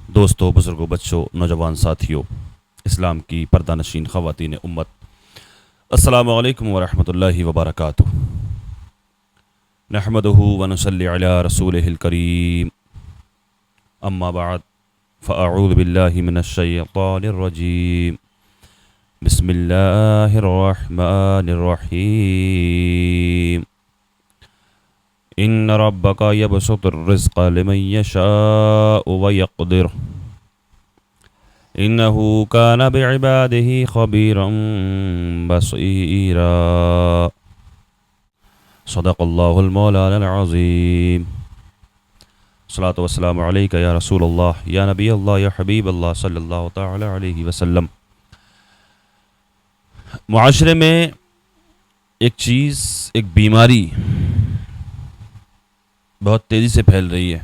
دوستوں، بزرگوں، بچوں، نوجوان ساتھیوں، اسلام کی پردہ نشین خواتین امت، السلام علیکم ورحمۃ اللہ وبرکاتہ۔ نحمدہ ونصلی علی رسولہ الکریم، اما بعد فاعوذ باللہ من الشیطان الرجیم، بسم اللہ الرحمن الرحیم۔ ان ربک یبسط الرزق لمن یشاء ویقدر انہ کان بعبادہ خبیرا بصیرا۔ صدق اللہ المولانا العظیم۔ صلاۃ والسلام علیک یا رسول اللہ، یا نبی اللہ، یا حبیب اللہ صلی اللہ تعالی علیہ وسلم۔ معاشرے میں ایک چیز، ایک بیماری بہت تیزی سے پھیل رہی ہے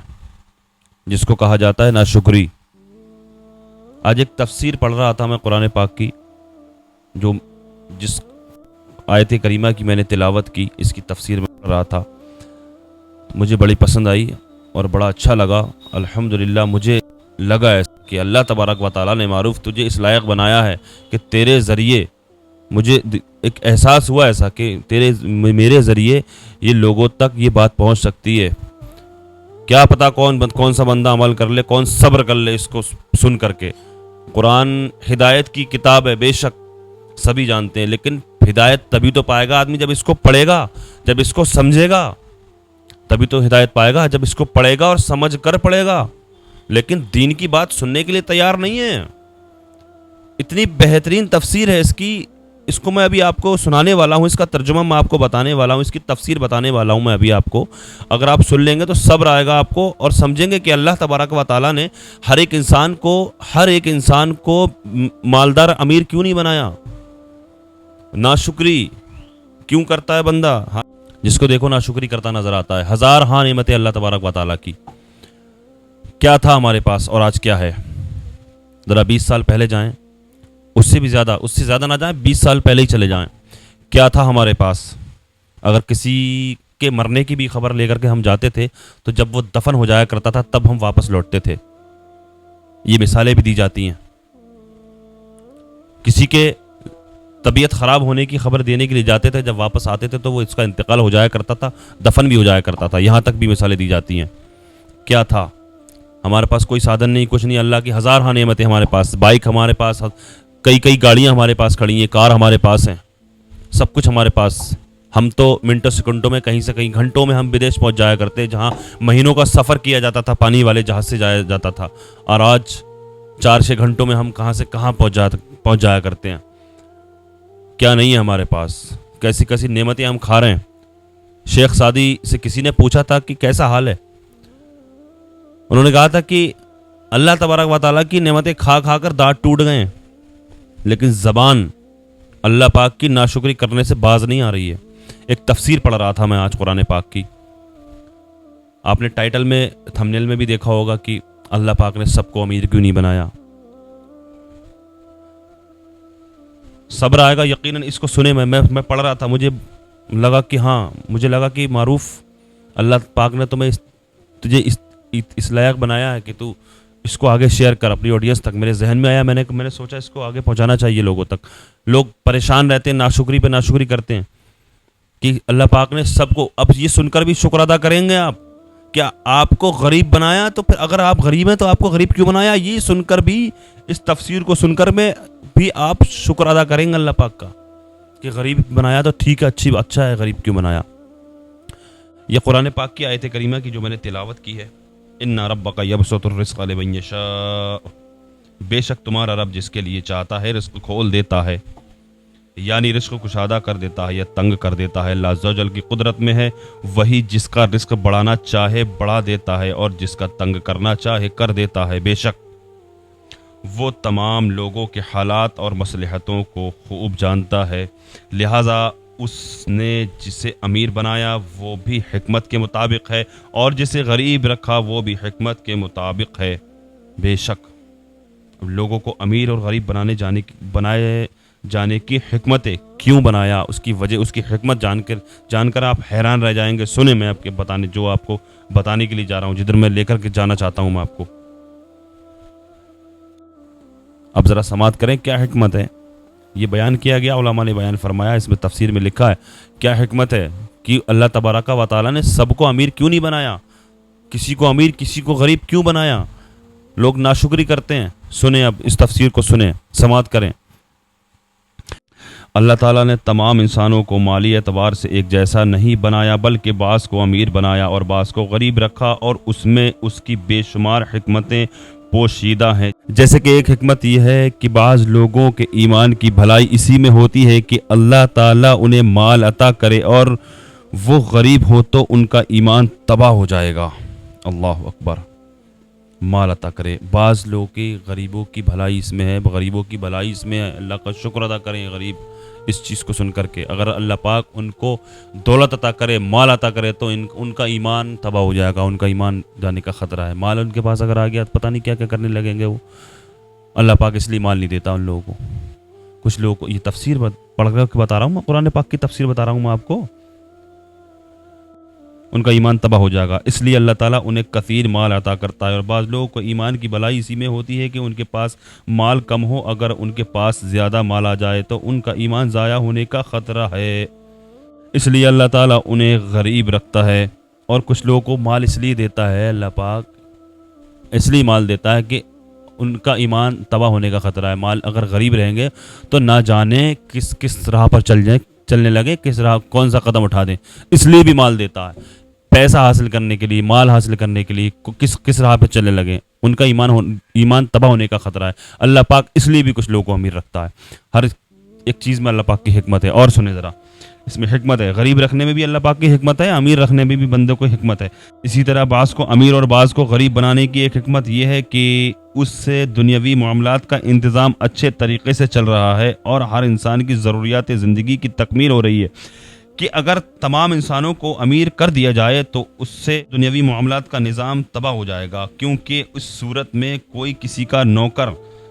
جس کو کہا جاتا ہے ناشکری۔ آج ایک تفسیر پڑھ رہا تھا میں قرآن پاک کی، جس آیت کریمہ کی میں نے تلاوت کی، اس کی تفسیر میں پڑھ رہا تھا، مجھے بڑی پسند آئی اور بڑا اچھا لگا۔ الحمدللہ مجھے لگا ایسا کہ اللہ تبارک و تعالیٰ نے معروف تجھے اس لائق بنایا ہے کہ تیرے ذریعے مجھے ایک احساس ہوا ایسا کہ میرے ذریعے یہ لوگوں تک یہ بات پہنچ سکتی ہے۔ کیا پتہ کون سا بندہ عمل کر لے، کون صبر کر لے اس کو سن کر کے۔ قرآن ہدایت کی کتاب ہے، بے شک سبھی جانتے ہیں، لیکن ہدایت تبھی تو پائے گا آدمی جب اس کو پڑھے گا، جب اس کو سمجھے گا، تبھی تو ہدایت پائے گا جب اس کو پڑھے گا اور سمجھ کر پڑھے گا۔ لیکن دین کی بات سننے کے لیے تیار نہیں ہے۔ اتنی بہترین تفسیر ہے اس کو میں ابھی آپ کو سنانے والا ہوں، اس کا ترجمہ میں آپ کو بتانے والا ہوں، اس کی تفسیر بتانے والا ہوں میں ابھی آپ کو۔ اگر آپ سن لیں گے تو صبر آئے گا آپ کو اور سمجھیں گے کہ اللہ تبارک و تعالیٰ نے ہر ایک انسان کو مالدار امیر کیوں نہیں بنایا۔ ناشکری کیوں کرتا ہے بندہ؟ جس کو دیکھو ناشکری کرتا نظر آتا ہے۔ ہزار ہاں نعمتیں اللہ تبارک و تعالیٰ کی۔ کیا تھا ہمارے پاس اور آج کیا ہے؟ ذرا 20 سال پہلے جائیں، اس سے زیادہ نہ جائیں، 20 سال پہلے ہی چلے جائیں۔ کیا تھا ہمارے پاس؟ اگر کسی کے مرنے کی بھی خبر لے کر کے ہم جاتے تھے تو جب وہ دفن ہو جایا کرتا تھا تب ہم واپس لوٹتے تھے۔ یہ مثالیں بھی دی جاتی ہیں۔ کسی کے طبیعت خراب ہونے کی خبر دینے کے لیے جاتے تھے، جب واپس آتے تھے تو وہ اس کا انتقال ہو جایا کرتا تھا، دفن بھی ہو جایا کرتا تھا۔ یہاں تک بھی مثالیں دی جاتی ہیں۔ کیا تھا ہمارے پاس؟ کوئی سادھن نہیں، کچھ نہیں۔ اللہ کی ہزار ہاں نعمتیں ہمارے پاس، بائک ہمارے پاس، کئی گاڑیاں ہمارے پاس کھڑی ہیں، کار ہمارے پاس ہیں، سب کچھ ہمارے پاس۔ ہم تو منٹوں سیکنڈوں میں، کہیں سے کہیں گھنٹوں میں ہم بدیش پہنچ جایا کرتے، جہاں مہینوں کا سفر کیا جاتا تھا، پانی والے جہاز سے جایا جاتا تھا، اور آج 4-6 گھنٹوں میں ہم کہاں سے کہاں پہنچ جایا کرتے ہیں۔ کیا نہیں ہے ہمارے پاس؟ کیسی نعمتیں ہم کھا رہے ہیں۔ شیخ سعدی سے کسی نے پوچھا تھا کہ کیسا حال ہے؟ انہوں نے کہا تھا کہ اللہ تبارک و تعالیٰ کی نعمتیں کھا کھا کر دانت ٹوٹ گئے ہیں، لیکن زبان اللہ پاک کی ناشکری کرنے سے باز نہیں آ رہی ہے۔ ایک تفسیر پڑھ رہا تھا میں آج قرآن پاک کی۔ آپ نے ٹائٹل میں، تھمنیل میں بھی دیکھا ہوگا کہ اللہ پاک نے سب کو امیر کیوں نہیں بنایا۔ صبر آئے گا یقیناً، اس کو سنے میں پڑھ رہا تھا، مجھے لگا کہ معروف اللہ پاک نے تجھے اس لائق بنایا ہے کہ تو اس کو آگے شیئر کر اپنی آڈینس تک۔ میرے ذہن میں آیا، میں نے سوچا اس کو آگے پہنچانا چاہیے لوگوں تک۔ لوگ پریشان رہتے ہیں، ناشکری پہ ناشکری کرتے ہیں کہ اللہ پاک نے سب کو۔ اب یہ سن کر بھی شکر ادا کریں گے آپ؟ کیا آپ کو غریب بنایا؟ تو پھر اگر آپ غریب ہیں تو آپ کو غریب کیوں بنایا؟ یہ سن کر بھی، اس تفسیر کو سن کر میں بھی آپ شکر ادا کریں گے اللہ پاک کا کہ غریب بنایا تو ٹھیک ہے، اچھا ہے، غریب کیوں بنایا؟ یہ قرآن پاک کی آیت کریمہ کی جو میں نے تلاوت کی ہے، ان ربک یبسط الرزق لمن یشاء، بے شک تمہارا رب جس کے لیے چاہتا ہے رزق کھول دیتا ہے، یعنی رزق کشادہ کر دیتا ہے یا تنگ کر دیتا ہے۔ اللہ عز و جل کی قدرت میں ہے، وہی جس کا رزق بڑھانا چاہے بڑھا دیتا ہے اور جس کا تنگ کرنا چاہے کر دیتا ہے۔ بے شک وہ تمام لوگوں کے حالات اور مصلحتوں کو خوب جانتا ہے، لہٰذا اس نے جسے امیر بنایا وہ بھی حکمت کے مطابق ہے، اور جسے غریب رکھا وہ بھی حکمت کے مطابق ہے۔ بے شک لوگوں کو امیر اور غریب بنائے جانے کی حکمتیں کیوں بنایا، اس کی وجہ، اس کی حکمت جان کر آپ حیران رہ جائیں گے۔ سنیں، میں آپ کو بتانے کے لیے جا رہا ہوں، جدھر میں لے کر کے جانا چاہتا ہوں میں آپ کو۔ اب ذرا سماعت کریں کیا حکمت ہے. یہ بیان کیا گیا، علماء نے بیان فرمایا، اس میں تفسیر میں لکھا ہے کیا حکمت ہے کہ اللہ تبارک و تعالیٰ نے سب کو امیر کیوں نہیں بنایا، کسی کو امیر کسی کو غریب کیوں بنایا. لوگ ناشکری کرتے ہیں. سنیں اب اس تفسیر کو سنیں، سماعت کریں. اللہ تعالیٰ نے تمام انسانوں کو مالی اعتبار سے ایک جیسا نہیں بنایا، بلکہ بعض کو امیر بنایا اور بعض کو غریب رکھا، اور اس میں اس کی بے شمار حکمتیں پوشیدہ ہیں. جیسے کہ ایک حکمت یہ ہے کہ بعض لوگوں کے ایمان کی بھلائی اسی میں ہوتی ہے کہ اللہ تعالیٰ انہیں مال عطا کرے اور وہ غریب ہو تو ان کا ایمان تباہ ہو جائے گا. اللہ اکبر. مال عطا کرے. بعض لوگوں کی غریبوں کی بھلائی اس میں ہے، غریبوں کی بھلائی اس میں ہے. اللہ کا شکر ادا کریں غریب اس چیز کو سن کر کے. اگر اللہ پاک ان کو دولت عطا کرے، مال عطا کرے تو ان کا ایمان تباہ ہو جائے گا، ان کا ایمان جانے کا خطرہ ہے. مال ان کے پاس اگر آ گیا تو پتہ نہیں کیا کیا کرنے لگیں گے وہ. اللہ پاک اس لیے مال نہیں دیتا ان لوگوں کو. کچھ لوگوں کو یہ تفسیر پڑھ کر کے بتا رہا ہوں میں، قرآن پاک کی تفسیر بتا رہا ہوں میں آپ کو. ان کا ایمان تباہ ہو جائے گا، اس لیے اللہ تعالیٰ انہیں کثیر مال عطا کرتا ہے. اور بعض لوگوں کو ایمان کی بھلائی اسی میں ہوتی ہے کہ ان کے پاس مال کم ہو، اگر ان کے پاس زیادہ مال آ جائے تو ان کا ایمان ضائع ہونے کا خطرہ ہے، اس لیے اللہ تعالیٰ انہیں غریب رکھتا ہے. اور کچھ لوگوں کو مال اس لیے دیتا ہے اللہ پاک، اس لیے مال دیتا ہے کہ ان کا ایمان تباہ ہونے کا خطرہ ہے. مال اگر غریب رہیں گے تو نہ جانے کس راہ پر چلنے لگے، کس راہ کون سا قدم اٹھا دیں. اس لیے بھی مال دیتا ہے، پیسہ حاصل کرنے کے لیے، مال حاصل کرنے کے لیے کس راہ پہ چلنے لگے، ان کا ایمان تباہ ہونے کا خطرہ ہے. اللہ پاک اس لیے بھی کچھ لوگوں کو امیر رکھتا ہے. ہر ایک چیز میں اللہ پاک کی حکمت ہے. اور سنیں ذرا، اس میں حکمت ہے. غریب رکھنے میں بھی اللہ پاک کی حکمت ہے، امیر رکھنے میں بھی بندے کو حکمت ہے. اسی طرح بعض کو امیر اور بعض کو غریب بنانے کی ایک حکمت یہ ہے کہ اس سے دنیاوی معاملات کا انتظام اچھے طریقے سے چل رہا ہے اور ہر انسان کی ضروریات زندگی کی تکمیل ہو رہی ہے. کہ اگر تمام انسانوں کو امیر کر دیا جائے تو اس سے دنیاوی معاملات کا نظام تباہ ہو جائے گا، کیونکہ اس صورت میں کوئی کسی کا نوکر،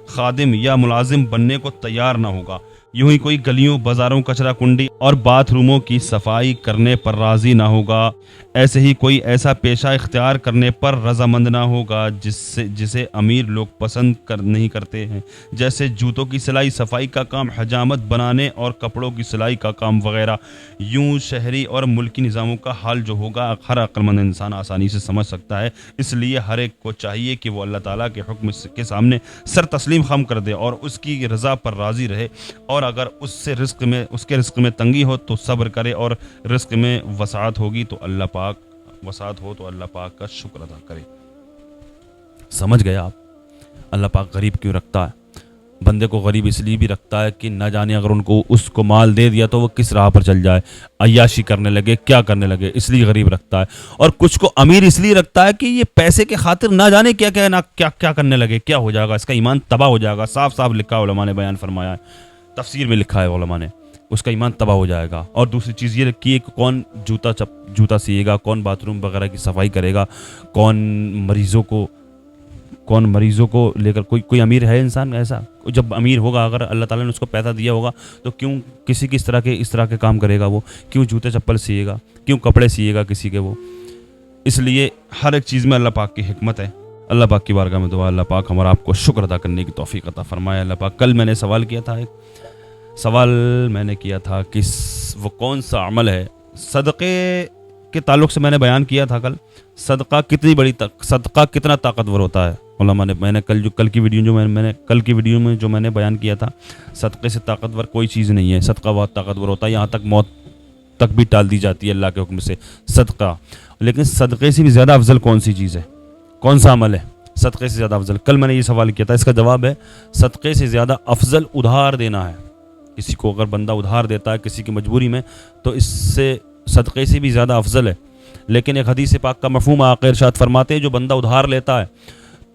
خادم یا ملازم بننے کو تیار نہ ہوگا. یوں ہی کوئی گلیوں، بازاروں، کچرا کنڈی اور باتھ روموں کی صفائی کرنے پر راضی نہ ہوگا. ایسے ہی کوئی ایسا پیشہ اختیار کرنے پر رضامند نہ ہوگا جسے امیر لوگ پسند نہیں کرتے ہیں، جیسے جوتوں کی سلائی، صفائی کا کام، حجامت بنانے اور کپڑوں کی سلائی کا کام وغیرہ. یوں شہری اور ملکی نظاموں کا حال جو ہوگا ہر عقل مند انسان آسانی سے سمجھ سکتا ہے. اس لیے ہر ایک کو چاہیے کہ وہ اللہ تعالیٰ کے حکم کے سامنے سر تسلیم خم کر دے اور اس کی رضا پر راضی رہے. اور اگر اس کے رزق میں تنگی ہو تو صبر کرے، اور رزق میں وسعت ہوگی تو اللہ پاک کا شکر ادا کرے. سمجھ گئے آپ؟ اللہ پاک غریب کیوں رکھتا ہے؟ بندے کو غریب اس لیے بھی رکھتا ہے کہ نہ جانے اگر اس کو مال دے دیا تو وہ کس راہ پر چل جائے، عیاشی کرنے لگے، کیا کرنے لگے، اس لیے غریب رکھتا ہے. اور کچھ کو امیر اس لیے رکھتا ہے کہ یہ پیسے کے خاطر نہ جانے کیا کرنے لگے، کیا ہو جائے گا، اس کا ایمان تباہ ہو جائے گا. صاف صاف لکھا ہے، علماء نے بیان فرمایا ہے، تفسیر میں لکھا ہے علماء نے، اس کا ایمان تباہ ہو جائے گا. اور دوسری چیز یہ رکھی ہے کہ کون جوتا سیے گا، کون باتھ روم وغیرہ کی صفائی کرے گا، کون مریضوں کو لے کر کوئی امیر ہے انسان ایسا؟ جب امیر ہوگا، اگر اللہ تعالیٰ نے اس کو پیسہ دیا ہوگا تو کیوں کسی کی اس طرح کے کام کرے گا؟ وہ کیوں جوتے چپل سیے گا، کیوں کپڑے سیے گا کسی کے وہ؟ اس لیے ہر ایک چیز میں اللہ پاک کی حکمت ہے. اللہ پاک کی بارگاہ میں دعا اللہ پاک ہمارا آپ کو شکر ادا کرنے کی توفیق عطا فرمائے. اللہ پاک، کل میں نے سوال کیا تھا کہ وہ کون سا عمل ہے، صدقے کے تعلق سے میں نے بیان کیا تھا کل، صدقہ کتنا طاقتور ہوتا ہے. علماء نے، میں نے کل کی ویڈیو میں جو میں نے بیان کیا تھا، صدقے سے طاقتور کوئی چیز نہیں ہے. صدقہ بہت طاقتور ہوتا ہے، یہاں تک موت تک بھی ٹال دی جاتی ہے اللہ کے حکم سے صدقہ. لیکن صدقے سے بھی زیادہ افضل کون سی چیز ہے، کون سا عمل ہے صدقے سے زیادہ افضل؟ کل میں نے یہ سوال کیا تھا، اس کا جواب ہے صدقے سے زیادہ افضل ادھار دینا ہے. کسی کو اگر بندہ ادھار دیتا ہے کسی کی مجبوری میں تو اس سے صدقے سے بھی زیادہ افضل ہے. لیکن ایک حدیث پاک کا مفہوم آقا ارشاد فرماتے ہیں، جو بندہ ادھار لیتا ہے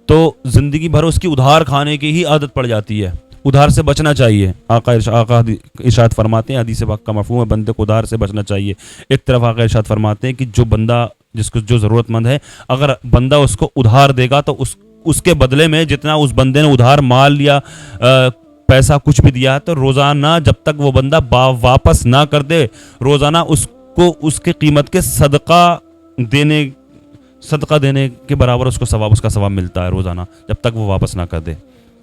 تو زندگی بھر اس کی ادھار کھانے کی ہی عادت پڑ جاتی ہے. ادھار سے بچنا چاہیے. آقا ارشاد فرماتے ہیں، حدیث پاک کا مفہوم ہے بندے کو ادھار سے بچنا چاہیے. ایک طرف آقا ارشاد فرماتے ہیں کہ جو بندہ جس کو جو ضرورت مند ہے، اگر بندہ اس کو ادھار دے گا تو اس کے بدلے میں جتنا اس بندے نے ادھار مال یا پیسہ کچھ بھی دیا ہے تو روزانہ جب تک وہ بندہ واپس نہ کر دے، روزانہ اس کو اس کے قیمت کے صدقہ دینے کے برابر اس کا ثواب ملتا ہے روزانہ، جب تک وہ واپس نہ کر دے.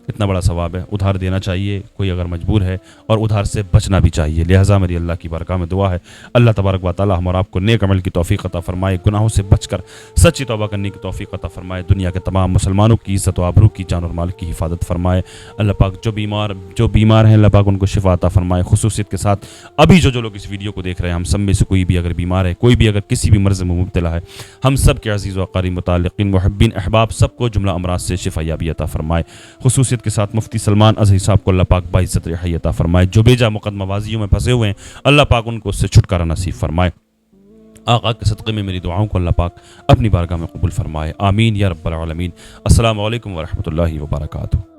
اتنا بڑا ثواب ہے. ادھار دینا چاہیے کوئی اگر مجبور ہے, اور ادھار سے بچنا بھی چاہیے. لہٰذا میری اللہ کی بارگاہ میں دعا ہے, اللہ تبارک و تعالی ہم اور آپ کو نیک عمل کی توفیق عطا فرمائے, گناہوں سے بچ کر سچی توبہ کرنے کی توفیق عطا فرمائے, دنیا کے تمام مسلمانوں کی عزت و آبرو کی, جان اور مال کی حفاظت فرمائے. اللہ پاک جو بیمار ہیں اللہ پاک ان کو شفا عطا فرمائے. خصوصیت کے ساتھ ابھی جو لوگ اس ویڈیو کو دیکھ رہے ہیں, ہم سب میں سے کوئی بھی اگر بیمار ہے, کوئی بھی اگر کسی بھی مرض میں مبتلا ہے, ہم سب کے عزیز و اقارب, متعلقین, محبین, احباب سب کو جملہ امراض سے شفا یابی عطا فرمائے. خصوصیت کے ساتھ مفتی سلمان اظہری صاحب کو اللہ پاک باعزت رہائی عطا فرمائے. جو بیجا مقدمہ بازیوں میں پھنسے ہوئے ہیں اللہ پاک ان کو اس سے چھٹکارا نصیب فرمائے. آقا کے صدقے میں میری دعاؤں کو اللہ پاک اپنی بارگاہ میں قبول فرمائے. آمین یا رب العالمین. السلام علیکم ورحمۃ اللہ وبرکاتہ.